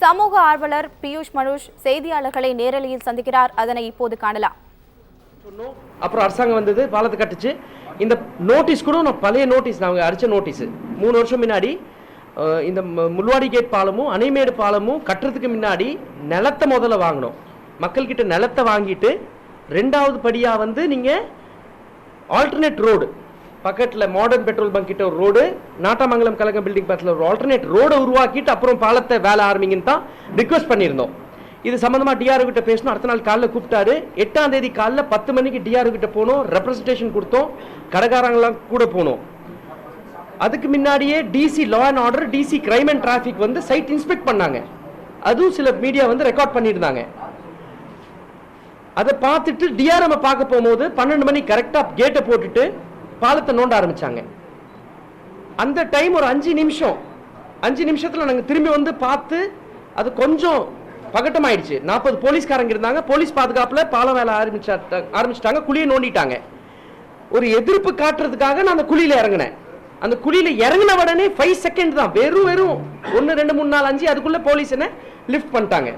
சமூக ஆர்வலர் பியூஷ் மனுஷ் செய்தியாளர்களை நேரலையில் சந்திக்கிறார். அதனை இப்போது காணலாம். அப்புறம் அரசாங்கம் வந்தது, பாலத்தை கட்டுச்சு. இந்த நோட்டீஸ் கூட நான் பழைய நோட்டீஸ், நாங்கள் அடிச்ச நோட்டீஸ் 3 வருஷம் முன்னாடி. இந்த முள்வாடி கேட் பாலமும் அணைமேடு பாலமும் கட்டுறதுக்கு முன்னாடி நிலத்தை முதல்ல வாங்கணும். மக்கள்கிட்ட நிலத்தை வாங்கிட்டு 2வது படியாக வந்து நீங்கள் ஆல்டர்னேட் ரோடு பக்கத்தில் மாடர்ன் பெட்ரோல் பங்க் கிட்ட ஒரு ரோடு, நாட்டாமங்கலம் கழகம் பில்டிங் பக்கத்தில் ஒரு ஆல்டர்னேட் ரோடை உருவாக்கிட்டு அப்புறம் பாலத்தை வேலை ஆரம்பிங்கன்னு தான் ரிக்வெஸ்ட் பண்ணியிருந்தோம். இது சம்மந்தமாக டிஆர்ஓ கிட்ட பேசணும். அடுத்த நாள் காலைல கூப்பிட்டாரு. 8ஆம் தேதி காலைல 10 மணிக்கு டிஆர்ஓ கிட்ட போனோம், ரெப்ரஸன்டேஷன் கொடுத்தோம், கடைக்காரங்களாம் கூட போனோம். அதுக்கு முன்னாடியே DC law and order, DC crime and traffic வந்து சைட் இன்ஸ்பெக்ட் பண்ணாங்க. அதுவும் சில மீடியா வந்து ரெக்கார்ட் பண்ணியிருந்தாங்க. அதை பார்த்துட்டு டிஆர்எம் பார்க்க போகும்போது 12 மணி கரெக்டாக கேட்டை போட்டுட்டு பாலத்தை நோண்ட ஆரம்பிச்சாங்க. அந்த டைம் ஒரு 5 நிமிஷத்தில் நாங்கள் திரும்பி வந்து பார்த்து அது கொஞ்சம் பகட்டமாயிடுச்சு. 40 போலீஸ்காரங்க இருந்தாங்க. போலீஸ் பாதுகாப்பில் பாலம் வேலை ஆரம்பிச்சிட்டாங்க. குழியை நோண்டிட்டாங்க. ஒரு எதிர்ப்பு காட்டுறதுக்காக நான் அந்த குழியில் இறங்கினேன். அந்த குழியில் இறங்கின உடனே 5 செகண்ட் தான், வெறும் 1 2 3 4 5 அதுக்குள்ள போலீஸ் என்ன லிஃப்ட் பண்ணிட்டாங்க.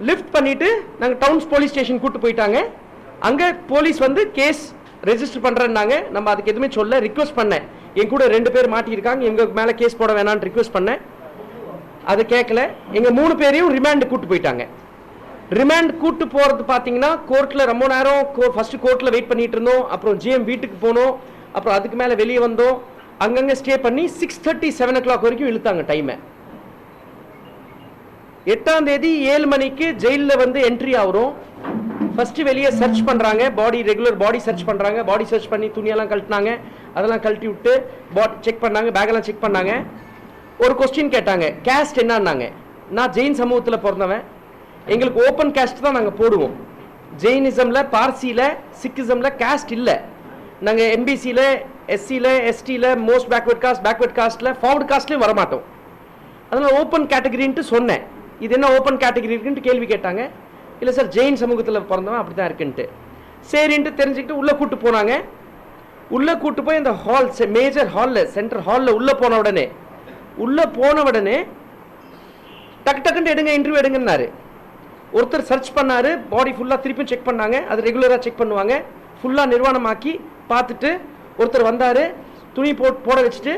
லிஃப்ட் பண்ணிட்டு நாங்கள் டவுன்ஸ் போலீஸ் ஸ்டேஷன் கூட்டு போயிட்டாங்க. அங்கே போலீஸ் வந்து கேஸ் ரெஜிஸ்டர் பண்ணுறேன்னாங்க. நம்ம அதுக்கு எதுவுமே சொல்ல. ரிக்வெஸ்ட் பண்ணேன், என் கூட 2 பேர் மாட்டியிருக்காங்க, எங்கள் மேலே கேஸ் போட வேணான்னு ரிக்வெஸ்ட் பண்ணேன். அதை கேட்கல. எங்கள் 3 பேரையும் ரிமாண்ட் கூட்டு போயிட்டாங்க. ரிமாண்ட் கூட்டு போகிறது பார்த்தீங்கன்னா கோர்ட்டில் ரொம்ப நேரம் ஃபர்ஸ்ட் கோர்ட்டில் வெயிட் பண்ணிட்டு இருந்தோம். அப்புறம் ஜிஎம் வீட்டுக்கு போனோம். அப்புறம் அதுக்கு மேலே வெளியே வந்தோம். அங்கங்கே ஸ்டே பண்ணி 6:30 7 o'clock வரைக்கும் இழுத்தாங்க டைமை. 8ஆம் தேதி 7 மணிக்கு ஜெயிலில் வந்து என்ட்ரி ஆகிறோம். ஃபர்ஸ்ட் வெளியே சர்ச் பண்ணுறாங்க, ரெகுலர் பாடி சர்ச் பண்ணுறாங்க. பாடி சர்ச் பண்ணி துணியெல்லாம் கழட்டினாங்க. அதெல்லாம் கழட்டி விட்டு செக் பண்ணாங்க, பேக்கெல்லாம் செக் பண்ணாங்க. ஒரு கொஸ்டின் கேட்டாங்க, கேஸ்ட் என்னன்னாங்க. நான் ஜெயின் சமூகத்தில் பிறந்தவன், எங்களுக்கு ஓப்பன் கேஸ்ட் தான் நாங்கள் போடுவோம். ஜெயினிசமில், பார்சியில், சிக்கிசமில் கேஸ்ட் இல்லை. நாங்கள் எம்பிசியில், எஸ்சியில், எஸ்டியில், மோஸ்ட் பேக்வர்ட் காஸ்ட்டில், ஃபார்வர்ட் காஸ்ட்லேயும் வரமாட்டோம். அதனால் ஓப்பன் கேட்டகரின்ட்டு சொன்னேன். இது என்ன ஓப்பன் கேட்டகரி இருக்குன்ட்டு கேள்வி கேட்டாங்க. இல்லை சார், ஜெயின் சமூகத்தில் பிறந்தவன் அப்படி தான் இருக்குன்ட்டு. சரின்ட்டு தெரிஞ்சுக்கிட்டு உள்ளே கூட்டு போனாங்க. உள்ளே கூட்டு போய் இந்த ஹால், மேஜர் ஹாலில், சென்டர் ஹாலில் உள்ளே போன உடனே டக்குன்ட்டு எடுங்க, இன்டர்வியூ எடுங்கன்னாரு. ஒருத்தர் சர்ச் பண்ணாரு, பாடி ஃபுல்லாக திருப்பி செக் பண்ணாங்க. அது ரெகுலராக செக் பண்ணுவாங்க. ஃபுல்லாக நிர்வாணமாக்கி பார்த்துட்டு ஒருத்தர் வந்தார், துணி போட வச்சுட்டு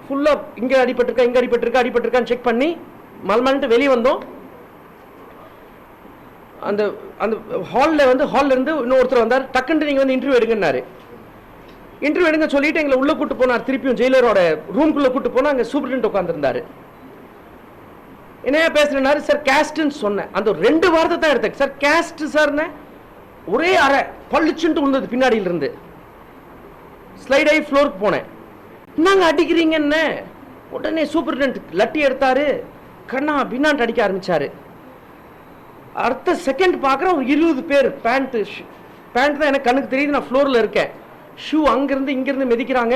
ஃபுல்லாக இங்கே அடிபட்டிருக்கான்னு செக் பண்ணி மல்மல்ட்டு வெளியே வந்தோம். அந்த அந்த ஹாலில் இருந்து இன்னொருத்தர் வந்தார். டக்குன்ட்டு நீங்கள் வந்து இன்டர்வியூ எடுங்கன்னாரு. இன்டர்வியூ எடுங்க சொல்லிட்டு எங்களை உள்ளே கூட்டு போனார். திருப்பியும் ஜெயிலரோட ரூம்குள்ளே கூட்டு போனால் அங்கே சூப்பரிண்ட் உட்காந்துருந்தாரு. என்ன பேசுறேன்னாரு. சார் கேஸ்ட்ன்னு சொன்னேன். அந்த 2 வாரத்தை தான் எடுத்தேன். சார் கேஸ்ட் சார்னு ஒரே அரை பள்ளிச்சுன்ட்டு விழுந்தது பின்னாடியிலிருந்து. ஸ்லைட் ஆகி ஃப்ளோருக்கு போனேன். என்னங்க அடிக்கிறீங்கன்னு உடனே சூப்பரிண்ட் லட்டி எடுத்தாரு. கண்ணா பின்னாண்டு அடிக்க ஆரம்பிச்சாரு. அடுத்த செகண்ட் பார்க்குறேன் ஒரு 20 பேர். பேண்ட் தான் எனக்கு கண்ணுக்கு தெரியுது, நான் ஃப்ளோரில் இருக்கேன். ஷூ அங்கேருந்து இங்கேருந்து மிதிக்கிறாங்க.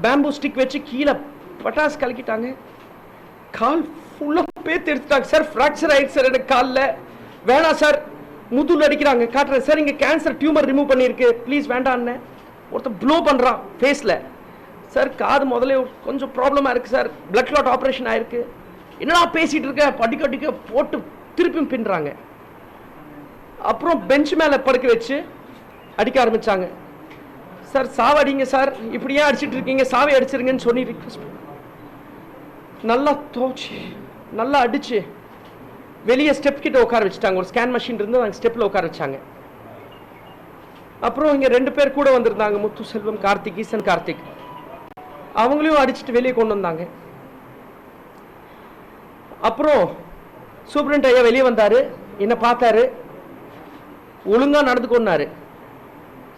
பேம்பூ ஸ்டிக் வச்சு கீழே பட்டாசு கலக்கிட்டாங்க. கால் ஃபுல்லாக பேத்து எடுத்துட்டாங்க. சார் ஃப்ராக்சர் ஆயிடுச்சு சார் எனக்கு காலில். வேணாம் சார், முதுகில் அடிக்கிறாங்க. காட்டுறேன் சார், இங்கே கேன்சர் டியூமர் ரிமூவ் பண்ணியிருக்கு, ப்ளீஸ் வேண்டான்னு. ஒருத்தர் ப்ளோ பண்ணுறான் ஃபேஸில். சார் காது முதல்ல கொஞ்சம் ப்ராப்ளமாக இருக்குது சார், பிளட் கிளாட் ஆப்ரேஷன் ஆயிருக்கு. என்னடா பேசிகிட்டு இருக்க, படிக்க போட்டு திருப்பியும் பின்னுறாங்க. அப்புறம் பெஞ்ச் மேலே படுக்க வச்சு அடிக்க ஆரம்பித்தாங்க. சார் சாவடிங்க சார், இப்படி ஏன் அடிச்சுட்டு இருக்கீங்க, சாவை அடிச்சிருங்கன்னு சொல்லி ரிக்வெஸ்ட் நல்லா தோச்சு நல்லா அடிச்சு வெளியே ஸ்டெப் கிட்ட உட்கார வச்சுட்டாங்க. ஒரு ஸ்கேன் மிஷின் இருந்து நாங்கள் ஸ்டெப்பில் உட்கார வச்சாங்க. அப்புறம் இங்கே 2 பேர் கூட வந்திருந்தாங்க, முத்து செல்வம், ஈசன் கார்த்திக். அவங்களையும் அடிச்சுட்டு வெளியே கொண்டு வந்தாங்க. அப்புறம் சூப்பரண்ட் ஐயா வெளியே வந்தார், என்னை பார்த்தாரு, ஒழுங்காக நடந்துக்கொண்டாரு.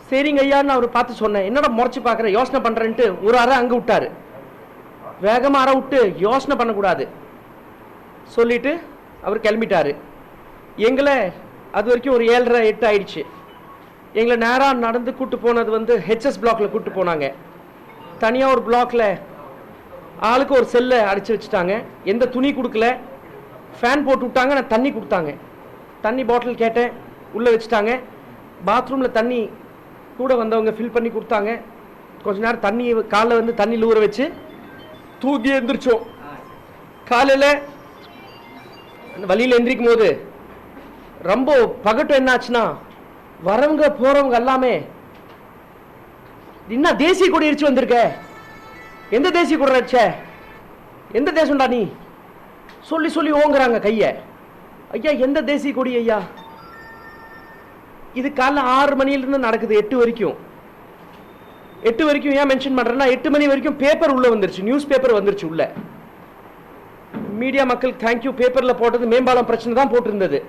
சரிங்க ஐயான்னு அவர் பார்த்து சொன்னேன். என்னடா முறைச்சி பார்க்குறேன், யோசனை பண்ணுறேன்ட்டு ஒரு அறை அங்கே விட்டார். வேகமாக அறை விட்டு யோசனை பண்ணக்கூடாது சொல்லிட்டு அவர் கிளம்பிட்டார். எங்களை அது வரைக்கும் ஒரு 7:30 8 ஆயிடுச்சு. எங்களை நேராக நடந்து கூட்டு போனது வந்து ஹெச்எஸ் பிளாக்ல கூட்டு போனாங்க. தனியாக ஒரு பிளாக்ல ஆளுக்கு ஒரு செல்லை அடிச்சு வச்சுட்டாங்க. எந்த துணி கொடுக்கல, ஃபேன் போட்டு விட்டாங்க. நான் தண்ணி கொடுத்தாங்க. தண்ணி பாட்டில் கேட்டேன், உள்ளே வச்சுட்டாங்க. பாத்ரூமில் தண்ணி கூட வந்தவங்க ஃபில் பண்ணி கொடுத்தாங்க. கொஞ்ச நேரம் தண்ணி காலைல வந்து தண்ணியில் ஊற வச்சு தூக்கி எழுந்திரிச்சோம். காலையில் அந்த வழியில் எந்திரிக்கும் போது ரொம்ப பகட்டும் என்னாச்சுன்னா வரவங்க போறவங்க எல்லாமே என்ன தேசிய கொடி எரிச்சு வந்திருக்க, எந்த தேசிய கொடி அடிச்ச, எந்த தேசம்டா நீ சொல்லி சொல்லி ஓங்குறாங்க கைய. ஐயா எந்த தேசிய கொடி ஐயா? இது காலைல 6 மணிலிருந்து நடக்குது 8 வரைக்கும். 8 வரைக்கும் ஏன் மென்ஷன் பண்றேன்னா 8 மணி வரைக்கும் பேப்பர் உள்ள வந்துருச்சு, நியூஸ் பேப்பர் வந்துருச்சு உள்ள. மீடியா மக்களுக்கு தேங்க்யூ, பேப்பர்ல போட்டது மேம்பாலம் பிரச்சனை தான் போட்டிருந்தது.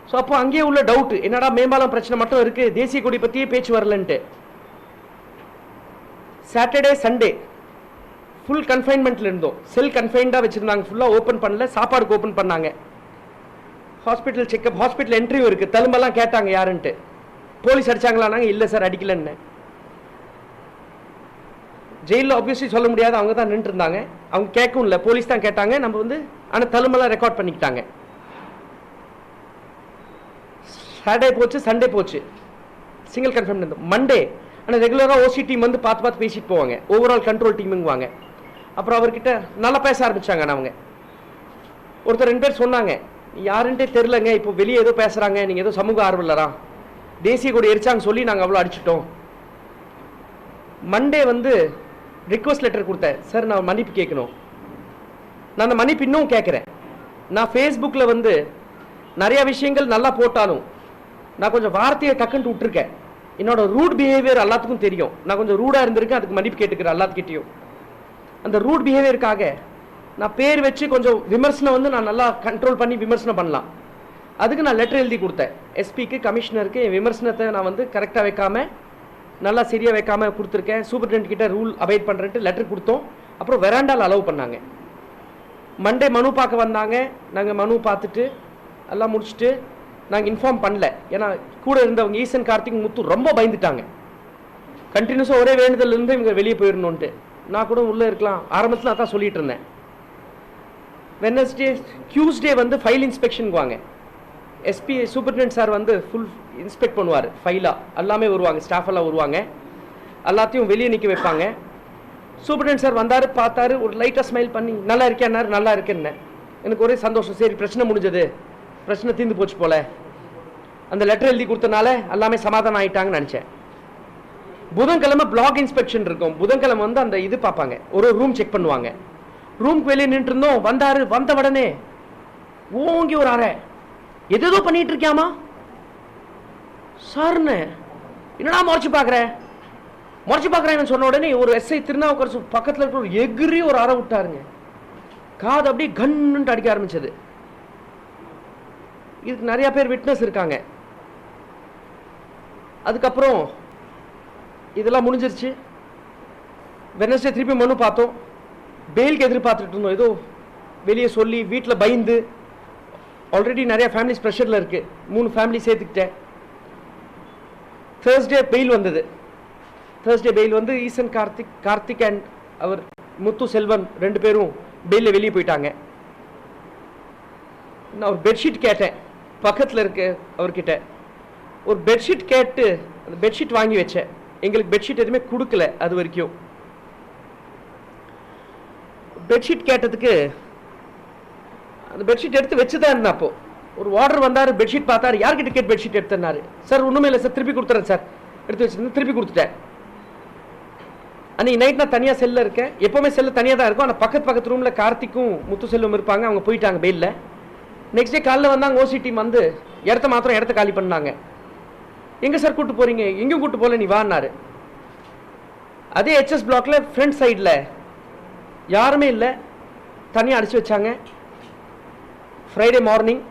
ஸோ அப்போ அங்கேயே உள்ள டவுட் என்னடா மேம்பாலம் பிரச்சனை மட்டும் இருக்கு, தேசிய கொடி பத்தியே பேச்சு வரலன்ட்டு. சாட்டர்டே சண்டே ஃபுல் கன்ஃபைன்மெண்ட்ல இருந்தோம், செல் கன்ஃபைன்டா வச்சிருந்தாங்க, ஃபுல்லா ஓப்பன் பண்ணல, சாப்பாடுக்கு ஓப்பன் பண்ணாங்க. ஹாஸ்பிட்டல் செக்அப், ஹாஸ்பிட்டல் என்ட்ரியும் இருக்கு, தழும்பெல்லாம் கேட்டாங்க யாருன்ட்டு. போலீஸ் அடிச்சாங்களானாங்க, இல்லை சார் அடிக்கலன்னு. ஜெயிலில் ஆப்வியஸ்லி சொல்ல முடியாது, அவங்க தான் நின்று இருந்தாங்க, அவங்க கேட்கவும் இல்லை, போலீஸ் தான் கேட்டாங்க. நம்ம வந்து ஆனால் தழும்பெல்லாம் ரெக்கார்ட் பண்ணிக்கிட்டாங்க. சாட்டர்டே போச்சு, சண்டே போச்சு, சிங்கிள் கன்ஃபர்ம் இருந்தோம். மண்டே ஆனால் ரெகுலராக ஓசி டீம் வந்து பார்த்து பார்த்து பேசிட்டு போவாங்க, ஓவரால் கண்ட்ரோல் டீமுங்குவாங்க. அப்புறம் அவர்கிட்ட நல்லா பேச ஆரம்பிச்சாங்க. அவங்க ஒருத்தர் 2 பேர் சொன்னாங்க, யாருன்ட்டே தெரிலங்க, இப்போ வெளியே ஏதோ பேசுகிறாங்க, நீங்கள் ஏதோ சமூக ஆர்வலரா, தேசிய கொடி எரிச்சாங்க சொல்லி நாங்கள் அவ்வளோ அடிச்சிட்டோம். மண்டே வந்து ரிக்வஸ்ட் லெட்டர் கொடுத்தேன், சார் நான் மன்னிப்பு கேட்கணும். நான் அந்த மன்னிப்பு இன்னும் கேட்குறேன். நான் ஃபேஸ்புக்கில் வந்து நிறைய விஷயங்கள் நல்லா போட்டாலும் நான் கொஞ்சம் வார்த்தையை டக்குன்ட்டு விட்டுருக்கேன். என்னோட ரூட் பிஹேவியர் எல்லாத்துக்கும் தெரியும், நான் கொஞ்சம் ரூடாக இருந்திருக்கேன், அதுக்கு மன்னிப்பு கேட்டுக்கிறேன் எல்லாத்துக்கிட்டையும். அந்த ரூட் பிஹேவியருக்காக நான் பேர் வச்சு கொஞ்சம் விமர்சனம் வந்து நான் நல்லா கண்ட்ரோல் பண்ணி விமர்சனம் பண்ணலாம். அதுக்கு நான் லெட்டர் எழுதி கொடுத்தேன் எஸ்பிக்கு, கமிஷனருக்கு. என் விமர்சனத்தை நான் வந்து கரெக்டாக வைக்காம, நல்லா சரியாக வைக்காம கொடுத்துருக்கேன். சூப்பர்டென்ட் கிட்ட ரூல் அவைட் பண்ணுறேன்ட்டு லெட்டர் கொடுத்தோம். அப்புறம் வெராண்டால் அலோவ் பண்ணாங்க. மண்டே மனு பார்க்க வந்தாங்க, நாங்கள் மனு பார்த்துட்டு எல்லாம் முடிச்சுட்டு நாங்கள் இன்ஃபார்ம் பண்ணல. ஏன்னா கூட இருந்தவங்க ஈசன், கார்த்திக், முத்து ரொம்ப பயந்துட்டாங்க. கண்டினியூஸாக ஒரே வேண்டுதல் இருந்து இவங்க வெளியே போயிடணுன்ட்டு. நான் கூட உள்ளே இருக்கலாம், ஆரம்பத்தில் அதான் சொல்லிட்டு இருந்தேன். வெனஸ்டே டியூஸ்டே வந்து ஃபைல் இன்ஸ்பெக்ஷனுக்கு வாங்க. எஸ்பி சூப்பர்டென்ட் சார் வந்து ஃபுல் இன்ஸ்பெக்ட் பண்ணுவார், ஃபைலாக எல்லாமே வருவாங்க, ஸ்டாஃப் எல்லாம் வருவாங்க, எல்லாத்தையும் வெளியே நிற்க வைப்பாங்க. சூப்பர்டென்ட் சார் வந்தார், பார்த்தாரு, ஒரு லைட்டாக ஸ்மைல் பண்ணி நல்லா இருக்கேன்னாரு. நல்லா இருக்கேன்னு எனக்கு ஒரே சந்தோஷம். சரி பிரச்சனை முடிஞ்சது, பிரச்சனை தீர்ந்து போச்சு போல, அந்த லெட்டர் எழுதி கொடுத்தனால எல்லாமே சமாதானம் ஆயிட்டாங்கன்னு நினச்சேன். புதன்கிழமை பிளாக் இன்ஸ்பெக்ஷன் இருக்கும். புதன்கிழமை வந்து அந்த இது பார்ப்பாங்க, ஒரு ரூம் செக் பண்ணுவாங்க. ரூம்க்கு வெளியே நின்று இருந்தோம். வந்தாரு, வந்த உடனே ஓங்கி ஒரு அறை, எதோ பண்ணிட்டு இருக்கியாமா சார்னு. என்னடா முறைச்சு பார்க்குறேன் சொன்ன உடனே ஒரு எஸ்ஐ திருநாவுக்கரசு பக்கத்தில் இருக்கிற ஒரு எகிரி ஒரு அறை விட்டாருங்க. காது அப்படியே கன்னுட்டு அடிக்க ஆரம்பிச்சது. இதுக்கு நிறைய பேர் விட்னஸ் இருக்காங்க. அதுக்கப்புறம் இதெல்லாம் முடிஞ்சிருச்சு. வெனஸ்டே திருப்பி மனு பார்த்தோம். பெயிலுக்கு எதிர்பார்த்துட்டு இருந்தோம். ஏதோ வெளியே சொல்லி வீட்டில் பயந்து, ஆல்ரெடி நிறைய ஃபேமிலிஸ் ப்ரெஷரில் இருக்கு, 3 ஃபேமிலி சேர்த்துக்கிட்டேன். தேர்ஸ்டே பெயில் வந்தது. தேர்ஸ்டே பெயில் வந்து ஈசன், கார்த்திக் அண்ட் அவர் முத்து செல்வன் 2 பேரும் பெயிலில் வெளியே போயிட்டாங்க. நான் ஒரு பெட்ஷீட் கேட்டேன் பக்கத்தில் இருக்கு அவர்கிட்ட. ஒரு பெட்ஷீட் கேட்டு அந்த பெட்ஷீட் வாங்கி வச்சேன். எங்களுக்கு பெட்ஷீட் எதுவுமே கொடுக்கல அது வரைக்கும். பெட்ஷீட் கேட்டதுக்கு அந்த பெட்ஷீட் எடுத்து வச்சுதான் இருந்தேன். அப்போ ஒரு வார்டர் வந்தார், பெட்ஷீட் பார்த்தாரு, யார்கிட்ட கேட் பெட்ஷீட் எடுத்தனாரு. சார் ஒன்றுமே இல்லை சார், திருப்பி கொடுத்துறேன் சார். எடுத்து வச்சிருந்தேன், திருப்பி கொடுத்துட்டேன். அன்னைக்கு நைட் நான் தனியாக செல்லில் இருக்கேன். எப்போவுமே செல்லு தனியாக தான் இருக்கும். ஆனால் பக்கத்து ரூமில் கார்த்திக்கும் முத்து செல்வம் இருப்பாங்க. அவங்க போயிட்டாங்க பெயிலில். நெக்ஸ்ட் டே காலையில் வந்தாங்க ஓசி டீம் வந்து இடத்த காலி பண்ணாங்க. எங்கே சார் கூப்பிட்டு போகிறீங்க? எங்கேயும் கூப்பிட்டு போகல, நீ வான்னாரு. அதே ஹெச்எஸ் பிளாக்ல ஃப்ரண்ட் சைடில் யாருமே இல்லை, தனியாக அடிச்சு வச்சாங்க. ஃப்ரைடே மார்னிங்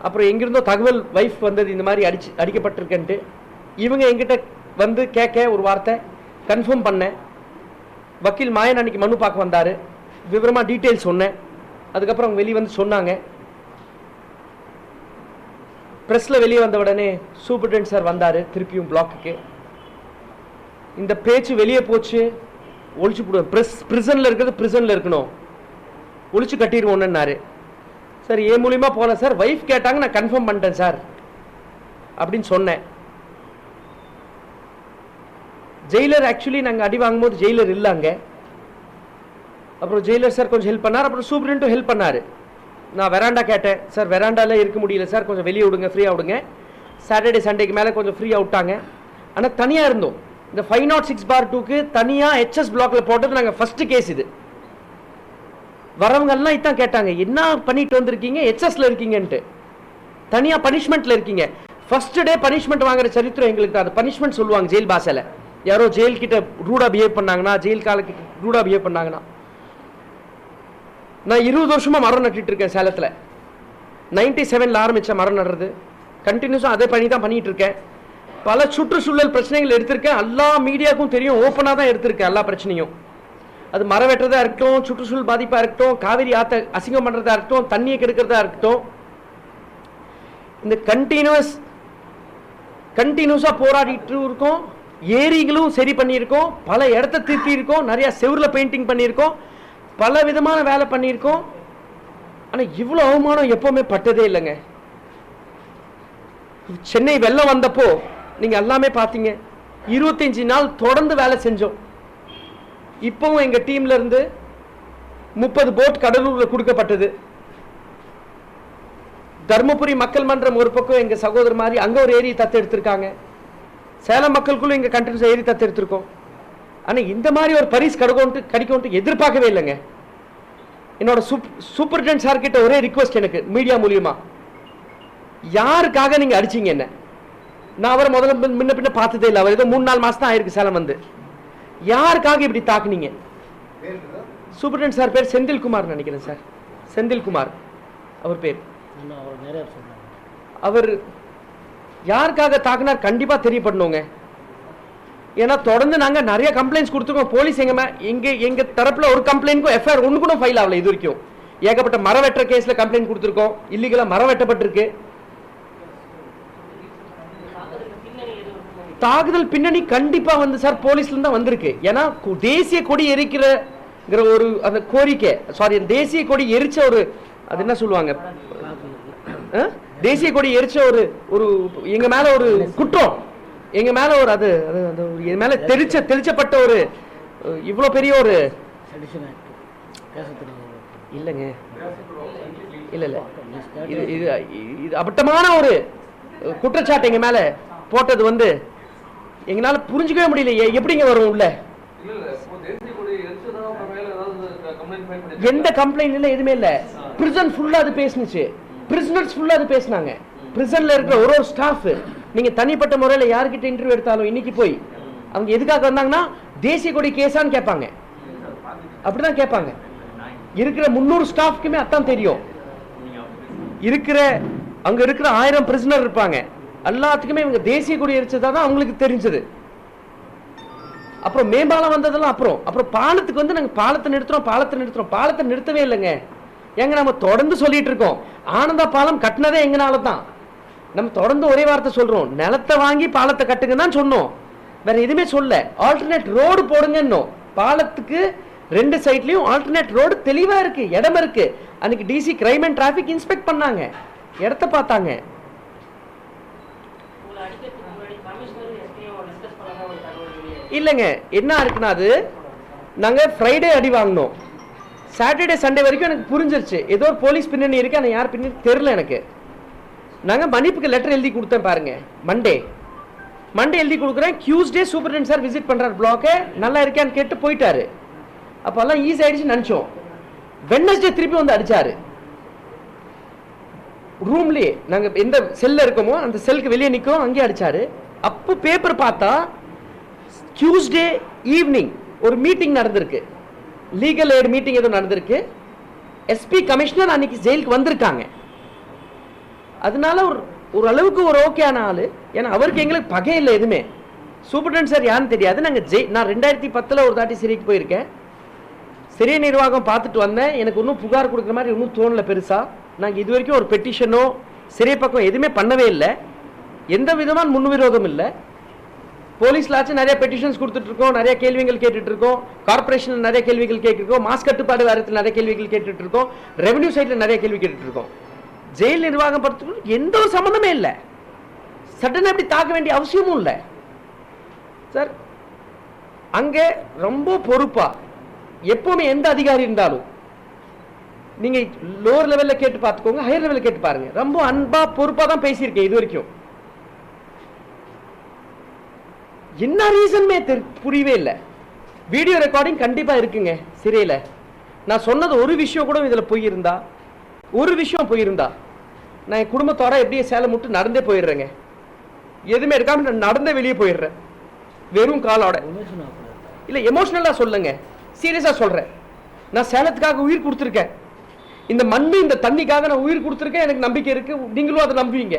அப்புறம் எங்கிருந்தோ தகவல் வைஃப் வந்தது, இந்த மாதிரி அடிக்கப்பட்டிருக்கேன்ட்டு. இவங்க எங்கிட்ட வந்து கேட்க ஒரு வார்த்தை கன்ஃபார்ம் பண்ணேன். வக்கீல் மாயன் அன்னைக்கு மனு பார்க்க வந்தார், விவரமாக டீட்டெயில் சொன்னேன். அதுக்கப்புறம் அவங்க வெளியே வந்து சொன்னாங்க. ப்ரெஸ்ஸில் வெளியே வந்த உடனே சூப்பர்டென்ட் சார் வந்தார் திருப்பியும் பிளாக்குக்கு. இந்த பேச்சு வெளியே போச்சு, ஒழிச்சு போடுவேன், ப்ரிசனில் இருக்கிறது ப்ரிசனில் இருக்கணும், ஒழிச்சு கட்டிடுவோன்னாரு. சார் ஏன் மூலியமாக போகல சார், வைஃப் கேட்டாங்க, நான் கன்ஃபார்ம் பண்ணிட்டேன் சார் அப்படின்னு சொன்னேன். ஜெயிலர் ஆக்சுவலி நாங்கள் அடி வாங்கும்போது ஜெயிலர் இல்லைங்க. அப்புறம் ஜெயிலர் சார் கொஞ்சம் ஹெல்ப் பண்ணார், அப்புறம் சூப்பரண்டும் ஹெல்ப் பண்ணார். நான் வெராண்டா கேட்டேன் சார், வெராண்டாவில் இருக்க முடியல சார், கொஞ்சம் வெளியே விடுங்க, ஃப்ரீயாக விடுங்க. சாட்டர்டே சண்டேக்கு மேலே கொஞ்சம் ஃப்ரீயாக விட்டாங்க. ஆனால் தனியாக இருந்தோம். இந்த 506/2க்கு தனியாக ஹெச்எஸ் பிளாக்ல போட்டது நாங்கள் ஃபர்ஸ்ட் கேஸ். இது வரவங்கெல்லாம் இதான் கேட்டாங்க, என்ன பண்ணிட்டு வந்திருக்கீங்க, ஹெச்எஸ்ல இருக்கீங்கன்ட்டு, தனியாக பனிஷ்மெண்ட்ல இருக்கீங்க. ஃபர்ஸ்ட் டே பனிஷ்மெண்ட் வாங்குற சரித்திரம் எங்களுக்கு தான். அது பனிஷ்மெண்ட் சொல்லுவாங்க ஜெயில் பாஷையில். யாரோ ஜெயில் கிட்ட ரூடா பிஹேவ் பண்ணாங்கன்னா, ஜெயில் காலுக்கு ரூடா பிஹேவ் பண்ணாங்கன்னா. நான் 20 வருஷமா மரம் நட்டுட்டு இருக்கேன் சேலத்தில். 97ல் ஆரம்பிச்ச மரம் நடுறது, கண்டினியூஸாக அதே பண்ணி தான் பண்ணிட்டு இருக்கேன். பல சுற்றுச்சூழல் பிரச்சனைகள் எடுத்திருக்கேன். எல்லா மீடியாவுக்கும் தெரியும், ஓப்பனாக தான் எடுத்திருக்கேன் எல்லா பிரச்சனையும். அது மரம் வெட்டுறதா இருக்கட்டும், சுற்றுச்சூழல் பாதிப்பாக இருக்கட்டும், காவிரி ஆற்ற அசிங்கம் பண்ணுறதா இருக்கட்டும், தண்ணியை கெடுக்கிறதா இருக்கட்டும், இந்த கண்டினியூஸாக போராடிட்டு இருக்கோம். ஏரிகளும் சரி பண்ணியிருக்கோம், பல இடத்த திருத்தி இருக்கோம், நிறைய செவுரில் பெயிண்டிங் பண்ணியிருக்கோம், பல விதமான வேலை பண்ணியிருக்கோம். ஆனால் இவ்வளோ அவமானம் எப்பவுமே பட்டதே இல்லைங்க. சென்னை வெள்ளம் வந்தப்போ நீங்க எல்லாமே பார்த்தீங்க. 25 நாள் தொடர்ந்து வேலை செஞ்சோம். இப்பவும் எங்க டீம்ல இருந்து 30 போட் கடலூர்ல கொடுக்கப்பட்டது. தர்மபுரி மக்கள் மன்றம் ஒரு பக்கம் எங்க சகோதரர் மாதிரி அங்க ஒரு ஏரி தத்து எடுத்திருக்காங்க. சேலம் மக்களுக்குள்ள எங்க கண்டினியூஸ் ஏரி தத்து எடுத்திருக்கோம். ஆனா இந்த மாதிரி ஒரு பரிசு கிடைக்கும் எதிர்பார்க்கவே இல்லைங்க. என்னோட சூப்பர்டென்ட் சார் கிட்ட ஒரே ரிக்வெஸ்ட் எனக்கு மீடியா மூலியமா, யாருக்காக நீங்க அடிச்சீங்க என்ன? நான் அவரை முதல்ல முன்ன பின்ன பார்த்ததே இல்லை. அவர் ஏதோ 3-4 மாசம் தான் ஆயிருக்கு சேலம் வந்து. யாருக்காக இப்படி தாக்குனீங்க? சூப்பர்டென்ட் சார் பேர் செந்தில்குமார் நினைக்கிறேன் சார், செந்தில்குமார் அவர் பேர். அவர் யாருக்காக தாக்குனார் கண்டிப்பா தெரியப்படணுங்க. ஏன்னா தொடர்ந்து நாங்க நிறைய கம்ப்ளைண்ட்ஸ் கொடுத்துருக்கோம். போலீஸ் எங்க தரப்புல ஒரு கம்ப்ளைண்ட்க்கும் எஃப்ஐஆர் ஒன்று கூட ஃபைல் ஆகல இது வரைக்கும். ஏகப்பட்ட மரம் வெட்டுற கேஸ்ல கம்ப்ளைண்ட் கொடுத்துருக்கோம், இல்லீகலா மரம் வெட்டப்பட்டிருக்கு. தாக்குதல் பின்னணி கண்டிப்பா வந்து சார் போலீஸ்ல இருந்து தான் வந்திருக்கு. ஏன்னா தேசிய கொடி எரிக்கிற ஒரு அந்த கோரிக்கை, சாரி தேசிய கொடி எரிச்ச ஒரு, அது என்ன சொல்லுவாங்க, தேசிய கொடி எரிச்ச ஒரு எங்க மேல ஒரு குற்றம், எங்க மேல ஒரு அது எங்க மேல தெளிச்சப்பட்ட ஒரு இவ்வளவு பெரிய ஒரு இல்லைங்க, இல்ல இது அபட்டமான ஒரு குற்றச்சாட்டு எங்க மேல போட்டது வந்து எங்களால புரிஞ்சுக்கவே முடியல. எப்படிங்க வரும் உள்ள? எந்த கம்ப்ளைண்ட் இல்ல, எதுவுமே இல்ல. பிரிசன் ஃபுல்லா அது பேசுனுச்சு, பிரிசனர்ஸ் ஃபுல்லா அது பேசினாங்க. பிரிசன்ல இருக்கிற ஒரு ஸ்டாஃப் நீங்க தனிப்பட்ட முறையில் யார்கிட்ட இன்டர்வியூ எடுத்தாலும் இன்னைக்கு போய் அவங்க எதுக்காக வந்தாங்கன்னா தேசிய கொடி கேஸான்னு கேட்பாங்க. அப்படிதான் கேட்பாங்க. இருக்கிற 300 ஸ்டாஃப்க்குமே அதான் தெரியும். இருக்கிற அங்க இருக்கிற 1000 பிரிசனர் இருப்பாங்க, எல்லாத்துக்குமே இவங்க தேசிய கொடி எரிச்சதான் அவங்களுக்கு தெரிஞ்சது. அப்புறம் மேம்பாலம் வந்ததெல்லாம் அப்புறம் பாலத்துக்கு வந்து நாங்க பாலத்தை நிறுத்துறோம். பாலத்தை நிறுத்தவே இல்லைங்க. எங்க நம்ம தொடர்ந்து சொல்லிட்டு இருக்கோம், ஆனந்தா பாலம் கட்டினதே எங்கனால தான். நம்ம தொடர்ந்து ஒரே வார்த்தை சொல்றோம், நிலத்தை வாங்கி பாலத்தை கட்டுங்க தான் சொன்னோம், வேற எதுவுமே சொல்ல. ஆல்டர்னேட் ரோடு போடுங்க. பாலத்துக்கு 2 சைட்லயும் ஆல்டர்னேட் ரோடு தெளிவா இருக்கு, இடம் இருக்கு. அன்னைக்கு DC crime and traffic inspect பண்ணாங்க, இடத்த பார்த்தாங்க. இல்லைங்க, என்ன இருக்குன்னா அது நாங்க ஃப்ரைடே அடி வாங்கினோம், சாட்டர்டே சண்டே வரைக்கும் எனக்கு புரிஞ்சிருச்சு ஏதோ ஒரு போலீஸ் பின்னணி இருக்கு, ஆனால் யார் பின்னணி தெரியல எனக்கு. நாங்கள் மன்னிப்புக்கு லெட்டர் எழுதி கொடுத்தேன் பாருங்க. மண்டே எழுதி கொடுக்குறேன். டியூஸ்டே சூப்பர்டென்ட் சார் விசிட் பண்றாரு பிளாக்கை, நல்லா இருக்கான்னு கேட்டு போயிட்டாரு. அப்பெல்லாம் ஈஸி ஆயிடுச்சு நினைச்சோம். வெட்னஸ்டே திருப்பி வந்து அடிச்சாரு ரூம்லயே. நாங்க எந்த செல்ல இருக்கோமோ அந்த செல்லுக்கு வெளியே நிற்கிறோம், அங்கேயே அடிச்சாரு. அப்போ பேப்பர் பார்த்தா டியூஸ்டே ஈவினிங் ஒரு மீட்டிங் நடந்திருக்கு, லீகல் எய்ட் மீட்டிங் ஏதோ நடந்திருக்கு. எஸ்பி கமிஷனர் அன்னைக்கு ஜெயிலுக்கு வந்திருக்காங்க. அதனால ஒரு அளவுக்கு ஒரு ஓகேயான ஆளு. ஏன்னா அவருக்கு எங்களுக்கு பகை இல்லை எதுவுமே. சூப்பர்டென்ட் சார் யாருன்னு தெரியாது. நான் 2010 ஒரு தாட்டி சிறைக்கு போயிருக்கேன். சிறை நிர்வாகம் பார்த்துட்டு வந்தேன். எனக்கு ஒன்றும் புகார் கொடுக்குற மாதிரி ஒன்றும் தோணல பெருசா. நாங்கள் இது வரைக்கும் ஒரு பெட்டிஷனோ சிறை பக்கம் எதுவுமே பண்ணவே இல்லை. எந்த விதமான முன்விரோதம் இல்லை. போலீஸ்லாச்சும் நிறைய பெட்டிஷன்ஸ் கொடுத்துட்டு இருக்கோம், நிறைய கேள்விகள் கேட்டுட்டு இருக்கோம், கார்பரேஷன்ல நிறைய கேள்விகள் கேட்டுருக்கோம், மாசு கட்டுப்பாடு வாரியத்தில் நிறைய கேள்விகள் கேட்டுட்டு இருக்கோம், ரெவன்யூ சைட்ல நிறைய கேள்வி கேட்டுட்டு இருக்கோம். ஜெயில் நிர்வாகம் பொறுத்து எந்த ஒரு சம்பந்தமே இல்லை. சட்டனை எப்படி தாக்க வேண்டிய அவசியமும் இல்லை சார். அங்கே ரொம்ப பொறுப்பா எப்பவுமே எந்த அதிகாரி இருந்தாலும் நீங்க லோவர் லெவல்ல கேட்டு பார்த்துக்கோங்க, ஹையர் லெவல்ல கேட்டு பாருங்க. ரொம்ப அன்பா பொறுப்பா தான் பேசியிருக்கேன் இது வரைக்கும். என்ன ரீசன்மே புரியவே இல்லை. வீடியோ ரெக்கார்டிங் கண்டிப்பா இருக்குங்க சிறையில. நான் சொன்னது ஒரு விஷயம் கூட இதுல போயிருந்தா, ஒரு விஷயம் போயிருந்தா, நான் என் குடும்பத்தோட எப்படியே சேலம் விட்டு நடந்தே போயிடுறேங்க. எதுவுமே எடுக்காம நான் நடந்தே வெளியே போயிடுறேன் வெறும் காலோட. இல்ல எமோஷனலா சொல்லுங்க, சீரியஸா சொல்றேன். நான் சேலத்துக்காக உயிர் கொடுத்துருக்கேன். இந்த மண்ணு இந்த தண்ணிக்காக நான் உயிர் கொடுத்துருக்கேன். எனக்கு நம்பிக்கை இருக்கு, நீங்களும் அதை நம்புவீங்க.